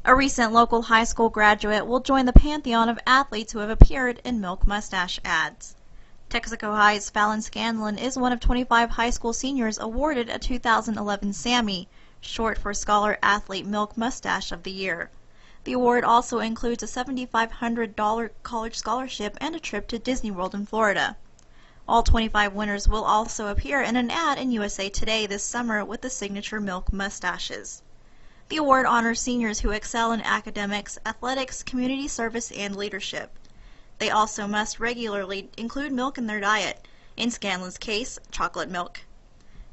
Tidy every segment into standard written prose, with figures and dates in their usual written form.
A recent local high school graduate will join the pantheon of athletes who have appeared in milk mustache ads. Texico High's Fallon Scanlan is one of 25 high school seniors awarded a 2011 Sammy, short for Scholar Athlete Milk Mustache of the Year. The award also includes a $7,500 college scholarship and a trip to Disney World in Florida. All 25 winners will also appear in an ad in USA Today this summer with the signature milk mustaches. The award honors seniors who excel in academics, athletics, community service, and leadership. They also must regularly include milk in their diet, in Scanlan's case, chocolate milk.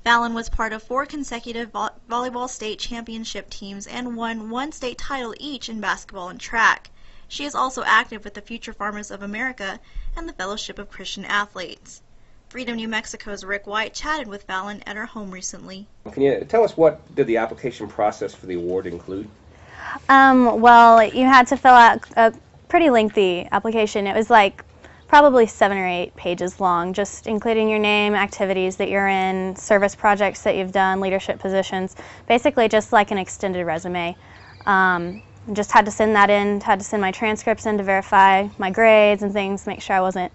Fallon was part of 4 consecutive volleyball state championship teams and won 1 state title each in basketball and track. She is also active with the Future Farmers of America and the Fellowship of Christian Athletes. Freedom New Mexico's Rick White chatted with Fallon at her home recently. Can you tell us what did the application process for the award include? Well, you had to fill out a pretty lengthy application. It was like probably 7 or 8 pages long, just including your name, activities that you're in, service projects that you've done, leadership positions, basically just like an extended resume. Just had to send that in, had to send my transcripts in to verify my grades and things, make sure I wasn't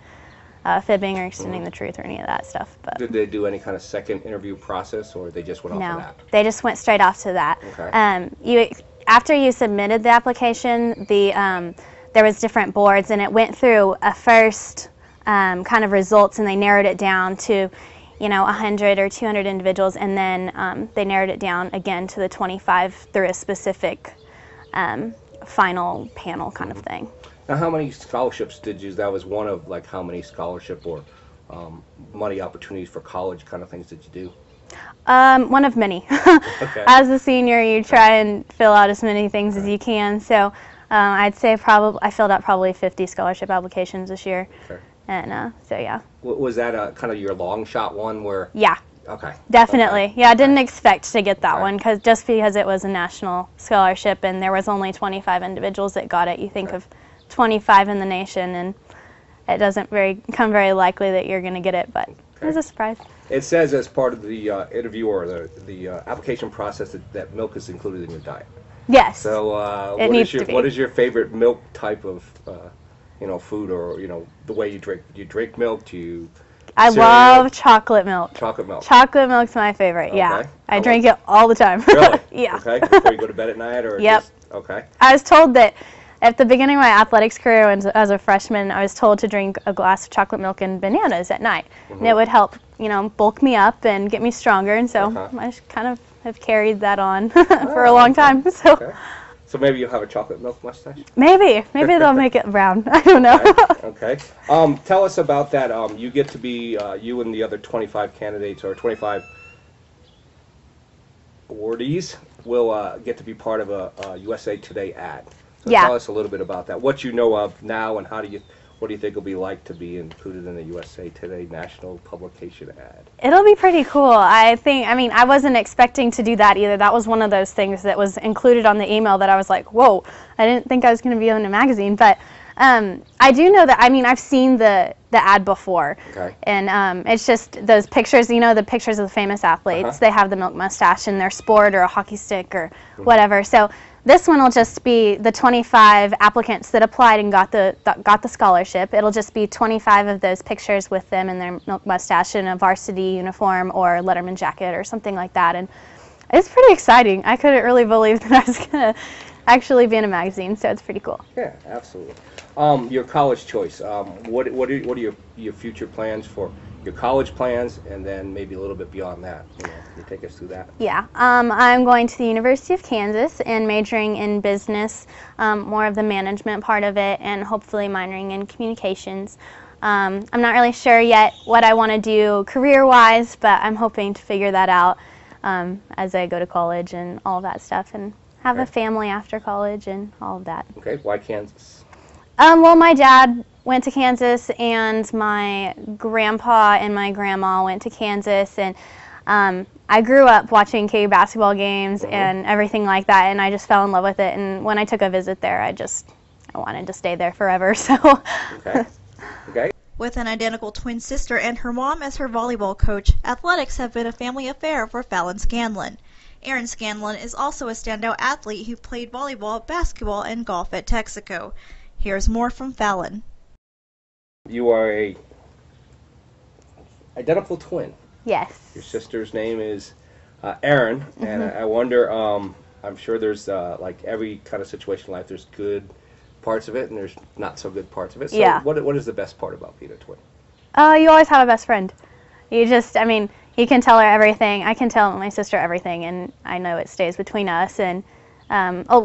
fibbing or extending the truth or any of that stuff. But did they do any kind of second interview process, or they just went off of that? No, they just went straight off to that. Okay. After you submitted the application, there was different boards, and it went through a first kind of results, and they narrowed it down to, 100 or 200 individuals, and then they narrowed it down again to the 25 through a specific final panel kind of thing. Now, how many scholarships did you? That was one of how many scholarship or money opportunities for college kind of things did you do? One of many. Okay. As a senior, you try and fill out as many things as you can. So I'd say I filled out probably 50 scholarship applications this year. Okay. And so yeah. Was that kind of your long shot one where? Yeah. Okay. Definitely. Okay. Yeah, I didn't expect to get that Okay. one just because it was a national scholarship and there was only 25 individuals that got it. You think Okay. of 25 in the nation, and it doesn't come very likely that you're going to get it, but it was a surprise. It says as part of the interview or the application process that milk is included in your diet. Yes. So what is your favorite milk type of food, or the way you drink? Do you drink milk? Do you? I cereal? love chocolate milk. Chocolate milk. Chocolate milk's my favorite. Okay. Yeah, I drink it all the time. Really? Yeah. Okay. Before you go to bed at night, or Yep. just, okay. I was told that at the beginning of my athletics career, as a freshman, I was told to drink a glass of chocolate milk and bananas at night, and it would help, bulk me up and get me stronger. And so I just kind of have carried that on for a long time. So. Okay. So maybe you'll have a chocolate milk mustache? Maybe they'll make it brown. I don't know. Okay. Tell us about that. You get to be, you and the other 25 candidates, or 25 awardees, will get to be part of a USA Today ad. So yeah. Tell us a little bit about that. What you know of now, and what do you think it'll be like to be included in the USA Today national publication ad? It'll be pretty cool. I wasn't expecting to do that either. That was one of those things that was included on the email that I was like, whoa, I didn't think I was going to be in a magazine. But I do know that, I've seen the ad before. Okay. And it's just those pictures, the pictures of the famous athletes. They have the milk mustache in their sport or a hockey stick or whatever. So this one will just be the 25 applicants that applied and got the scholarship. It'll just be 25 of those pictures with them in their milk mustache in a varsity uniform or Letterman jacket or something like that. And it's pretty exciting. I couldn't really believe that I was going to actually be in a magazine, so it's pretty cool. Yeah, absolutely. Your college choice. What are your future plans for your college plans, and then maybe a little bit beyond that? Can you take us through that? Yeah, I'm going to the University of Kansas and majoring in business, more of the management part of it, and hopefully minoring in communications. I'm not really sure yet what I want to do career-wise, but I'm hoping to figure that out as I go to college and all that stuff, and have a family after college and all of that. Okay, why Kansas? Well, my dad went to Kansas, and my grandpa and my grandma went to Kansas, and I grew up watching KU basketball games and everything like that, and I just fell in love with it. And when I took a visit there, I wanted to stay there forever. So. Okay. Okay. With an identical twin sister and her mom as her volleyball coach, athletics have been a family affair for Fallon Scanlan. Fallon Scanlan is also a standout athlete who played volleyball, basketball, and golf at Texico. Here's more from Fallon. You are a identical twin. Yes. Your sister's name is Erin, and I wonder, I'm sure there's like every kind of situation in life, there's good parts of it and there's not so good parts of it. So Yeah. what is the best part about being a twin? You always have a best friend. You just, I mean, you can tell her everything. I can tell my sister everything, and I know it stays between us. And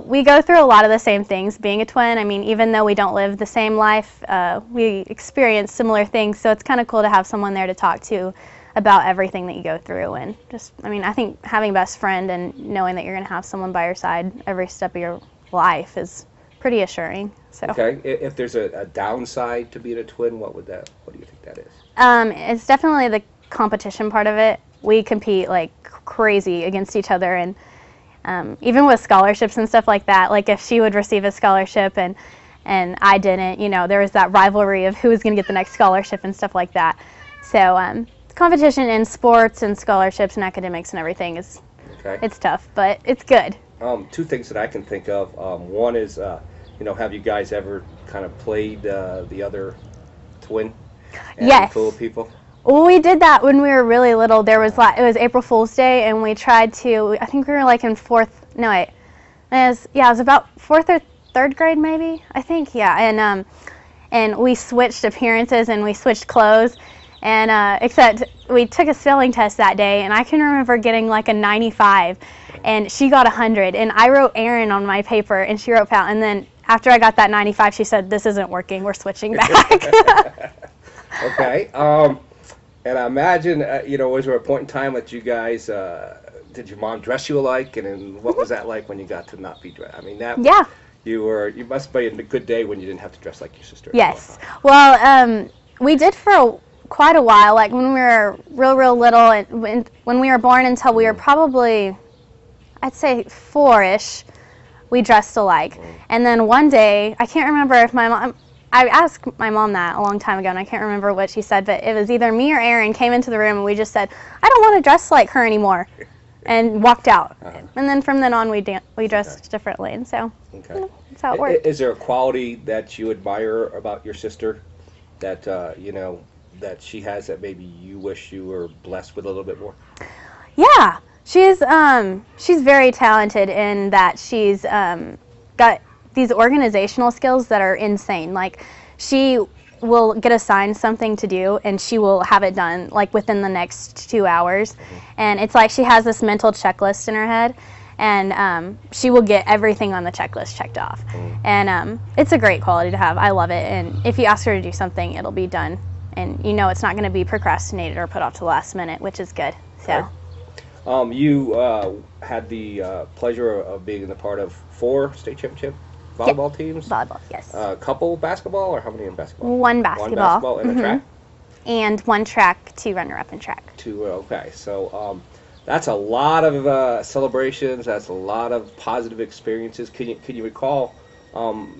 we go through a lot of the same things being a twin. I mean, even though we don't live the same life, we experience similar things. So it's kind of cool to have someone there to talk to about everything that you go through. And just, I mean, I think having a best friend and knowing that you're going to have someone by your side every step of your life is pretty assuring. So. Okay. If there's a downside to being a twin, what do you think that is? It's definitely the competition part of it. We compete like crazy against each other, and even with scholarships and stuff like that, like if she would receive a scholarship and I didn't, you know, there was that rivalry of who was going to get the next scholarship and stuff like that. So competition in sports and scholarships and academics and everything is it's tough, but it's good. Two things that I can think of. One is, have you guys ever kind of played the other twin? Yes. Full of people. Well, we did that when we were really little. There was it was April Fool's Day, and we tried to. I think we were like in fourth. No, wait. It was about fourth or third grade, maybe. I think, yeah. And we switched appearances and we switched clothes, and except we took a spelling test that day, and I can remember getting like a 95, and she got 100, and I wrote Erin on my paper, and she wrote Fallon, and then after I got that 95, she said, "This isn't working. We're switching back." Okay. And I imagine, was there a point in time that you guys, did your mom dress you alike, and what was that like when you got to not be dressed? I mean, you must be in a good day when you didn't have to dress like your sister. Yes. Well, we did for quite a while, like when we were real little, and when we were born until we were probably, I'd say 4-ish, we dressed alike. And then one day, I can't remember if I asked my mom that a long time ago, and I can't remember what she said, but it was either me or Erin came into the room, and we just said, "I don't want to dress like her anymore," and walked out. And then from then on, we dressed differently, and so that's how it worked. Is there a quality that you admire about your sister that, that she has that maybe you wish you were blessed with a little bit more? Yeah, she's very talented in that she's got these organizational skills that are insane. Like, she will get assigned something to do and she will have it done like within the next 2 hours. And it's like she has this mental checklist in her head, and she will get everything on the checklist checked off. And it's a great quality to have. I love it. And if you ask her to do something, it'll be done. And it's not going to be procrastinated or put off to the last minute, which is good. So. Okay. You had the pleasure of being in the part of 4 state championship volleyball teams? Volleyball, yes. Couple basketball, or how many in basketball? One basketball. One basketball and a track? And 1 track, 2 runner-up in track. 2, okay. So that's a lot of celebrations. That's a lot of positive experiences. Can you recall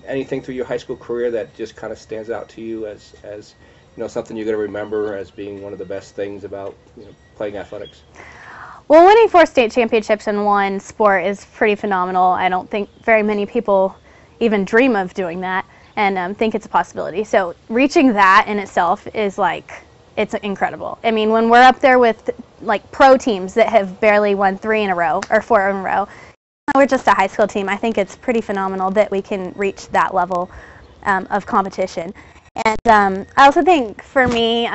anything through your high school career that just kind of stands out to you as something you're going to remember as being one of the best things about playing athletics? Well, winning 4 state championships in one sport is pretty phenomenal. I don't think very many people even dream of doing that and think it's a possibility. So reaching that in itself is it's incredible. I mean, when we're up there with like pro teams that have barely won 3 in a row or 4 in a row, we're just a high school team. I think it's pretty phenomenal that we can reach that level of competition. And I also think for me,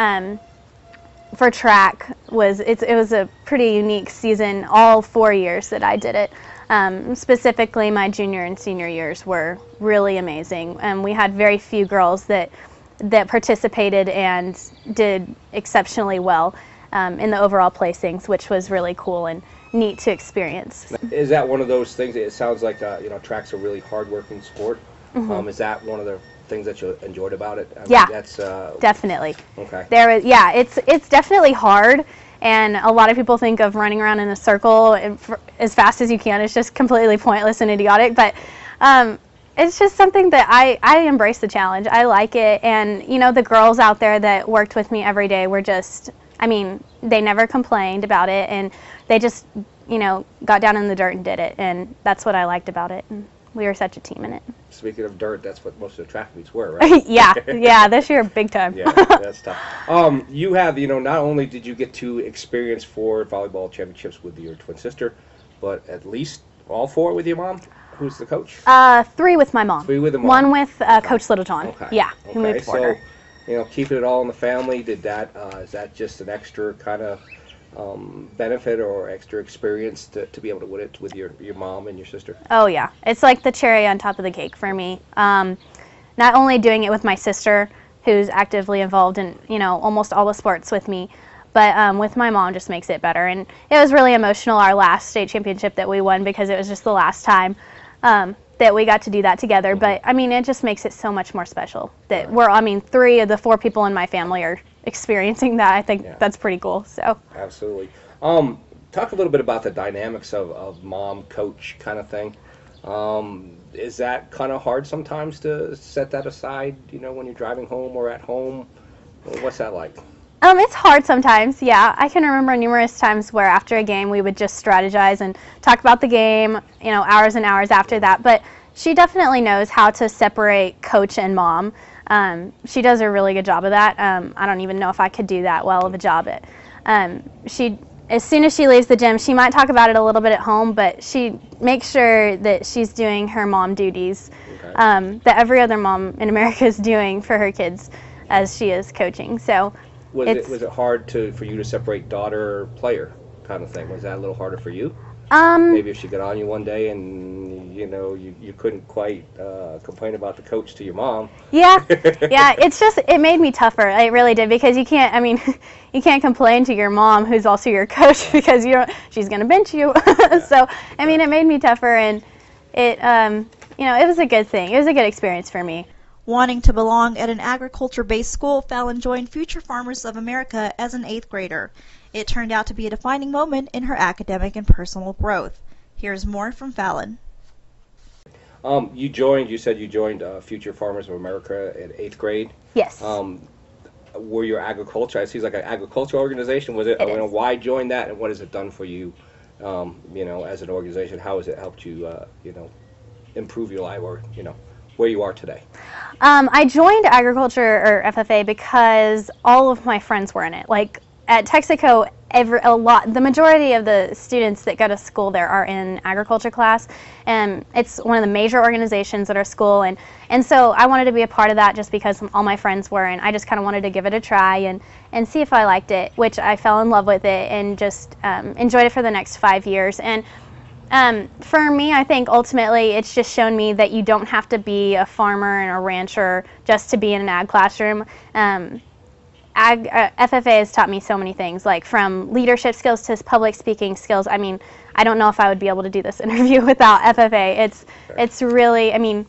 for track it was a pretty unique season all 4 years that I did it. Specifically, my junior and senior years were really amazing, and we had very few girls that participated and did exceptionally well in the overall placings, which was really cool and neat to experience. Is that one of those things? It sounds like track's a really hard-working sport. Is that one of the things that you enjoyed about it? That's definitely. Okay. It's definitely hard. And a lot of people think of running around in a circle as fast as you can. It's just completely pointless and idiotic. But it's just something that I embrace the challenge. I like it. And, the girls out there that worked with me every day were just, they never complained about it. And they just you know, got down in the dirt and did it, and that's what I liked about it. And we were such a team in it. Speaking of dirt, that's what most of the track meets were, right? yeah, this year big time. Yeah, that's tough. You have, not only did you get to experience 4 volleyball championships with your twin sister, but at least all 4 with your mom. Who's the coach? 3 with my mom. 3 with the mom. 1 with Coach Littleton. Okay. Yeah, who moved for her. So, keeping it all in the family. Did that? Is that just an extra kind of benefit or extra experience to be able to win it with your mom and your sister? Oh yeah, it's like the cherry on top of the cake for me. Not only doing it with my sister, who's actively involved in almost all the sports with me, but with my mom just makes it better. And it was really emotional, our last state championship that we won, because it was just the last time that we got to do that together. Mm-hmm. But I mean, it just makes it so much more special that we're 3 of the 4 people in my family are experiencing that. I think that's pretty cool. So absolutely. Talk a little bit about the dynamics of mom coach kind of thing. Is that kind of hard sometimes to set that aside, when you're driving home or at home? What's that like? It's hard sometimes, yeah. I can remember numerous times where after a game we would just strategize and talk about the game, hours and hours after that. But she definitely knows how to separate coach and mom. She does a really good job of that. I don't even know if I could do that well of a job at. As soon as she leaves the gym, she might talk about it a little bit at home, but she makes sure that she's doing her mom duties that every other mom in America is doing for her kids as she is coaching. So was it hard for you to separate daughter player kind of thing? Was that a little harder for you? Maybe if she got on you one day and you couldn't quite complain about the coach to your mom. Yeah, it made me tougher. It really did, because you can't complain to your mom who's also your coach, because she's gonna bench you. So it made me tougher, and it was a good thing. It was a good experience for me. Wanting to belong at an agriculture-based school, Fallon joined Future Farmers of America as an 8th grader. It turned out to be a defining moment in her academic and personal growth. Here's more from Fallon. You said you joined Future Farmers of America in 8th grade. Yes. Were your agriculture, it seems like an agricultural organization. Was it? Why join that, and what has it done for you, as an organization? How has it helped you, improve your life, or, where you are today? I joined agriculture, or FFA, because all of my friends were in it. Like at Texico, the majority of the students that go to school there are in agriculture class, and it's one of the major organizations at our school, and so I wanted to be a part of that just because all my friends were, and I just kind of wanted to give it a try and see if I liked it, which I fell in love with it and just enjoyed it for the next 5 years. And for me, I think ultimately it's just shown me that you don't have to be a farmer and a rancher just to be in an ag classroom. FFA has taught me so many things, like from leadership skills to public speaking skills. I don't know if I would be able to do this interview without FFA. It's really,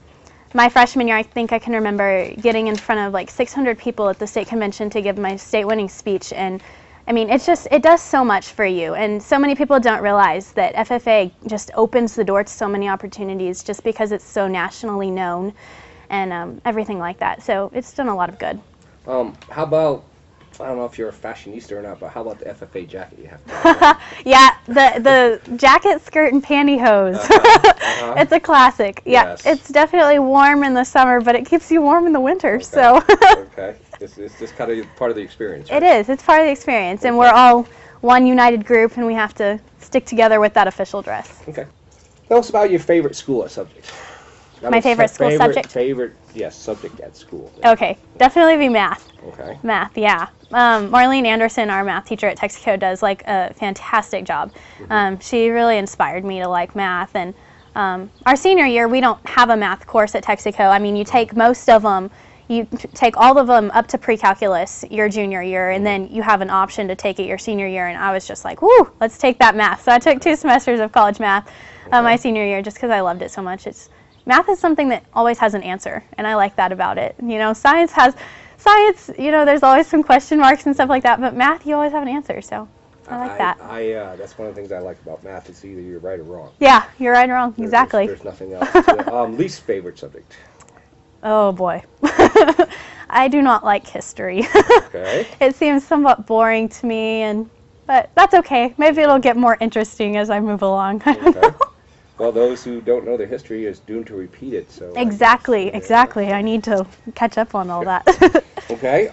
my freshman year, I think I can remember getting in front of like 600 people at the state convention to give my state winning speech, and it does so much for you, and so many people don't realize that FFA just opens the door to so many opportunities just because it's so nationally known and everything like that. So it's done a lot of good. How about, I don't know if you're a fashionista or not, but how about the FFA jacket you have to Yeah, the jacket, skirt, and pantyhose. It's a classic. Yeah, yes. It's definitely warm in the summer, but it keeps you warm in the winter. Okay. So. Okay. It's just kind of part of the experience, right? It is. It's part of the experience, and we're all one united group, and we have to stick together with that official dress. Okay. Tell us about your favorite school or subject. My favorite school subject? Subject at school. Yeah. Okay, definitely be math. Okay. Math, yeah. Marlene Anderson, our math teacher at Texico, does like a fantastic job. Mm-hmm. She really inspired me to like math, and our senior year, we don't have a math course at Texico. You take most of them. You take all of them up to pre-calculus your junior year, and then you have an option to take it your senior year, and I was just like, woo, let's take that math. So I took 2 semesters of college math my senior year just because I loved it so much. Math is something that always has an answer, and I like that about it. Science, there's always some question marks and stuff like that, but math, you always have an answer, so I like that. That's one of the things I like about math. It's either you're right or wrong. Yeah, you're right or wrong, exactly. There's nothing else. Least favorite subject? Oh boy. I do not like history. Okay. It seems somewhat boring to me, and but that's okay. Maybe it'll get more interesting as I move along. I don't know. Well, those who don't know the history is doomed to repeat it. So Exactly, exactly. I need to catch up on all that. Okay.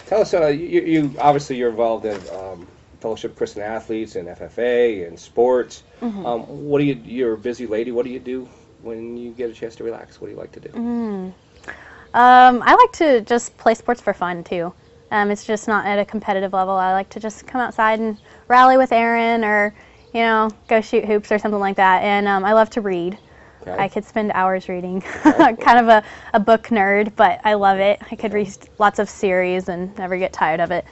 Tell us. You obviously you're involved in Fellowship of Christian Athletes and FFA and sports. What do you? You're a busy lady. What do you do when you get a chance to relax? What do you like to do? I like to just play sports for fun too. It's just not at a competitive level. I like to just come outside and rally with Aaron, or go shoot hoops or something like that. And I love to read. Okay. I could spend hours reading. Okay. Kind of a book nerd, but I love it. I could read lots of series and never get tired of it.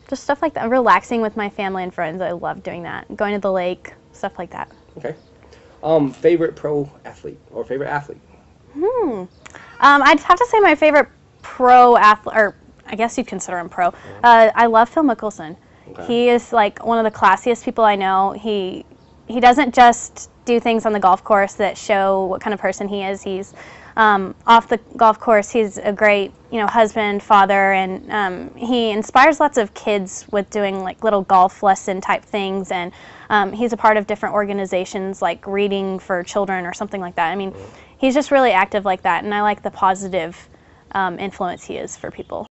Just stuff like that. Relaxing with my family and friends. I love doing that. Going to the lake, stuff like that. Okay. Favorite pro athlete or favorite athlete? I'd have to say my favorite pro athlete, or I guess you'd consider him pro. I love Phil Mickelson. Okay. He is like one of the classiest people I know. He doesn't just do things on the golf course that show what kind of person he is. He's off the golf course. He's a great husband, father, and he inspires lots of kids with doing like little golf lesson type things. And he's a part of different organizations like Reading for Children or something like that. I mean, he's just really active like that, and I like the positive influence he is for people.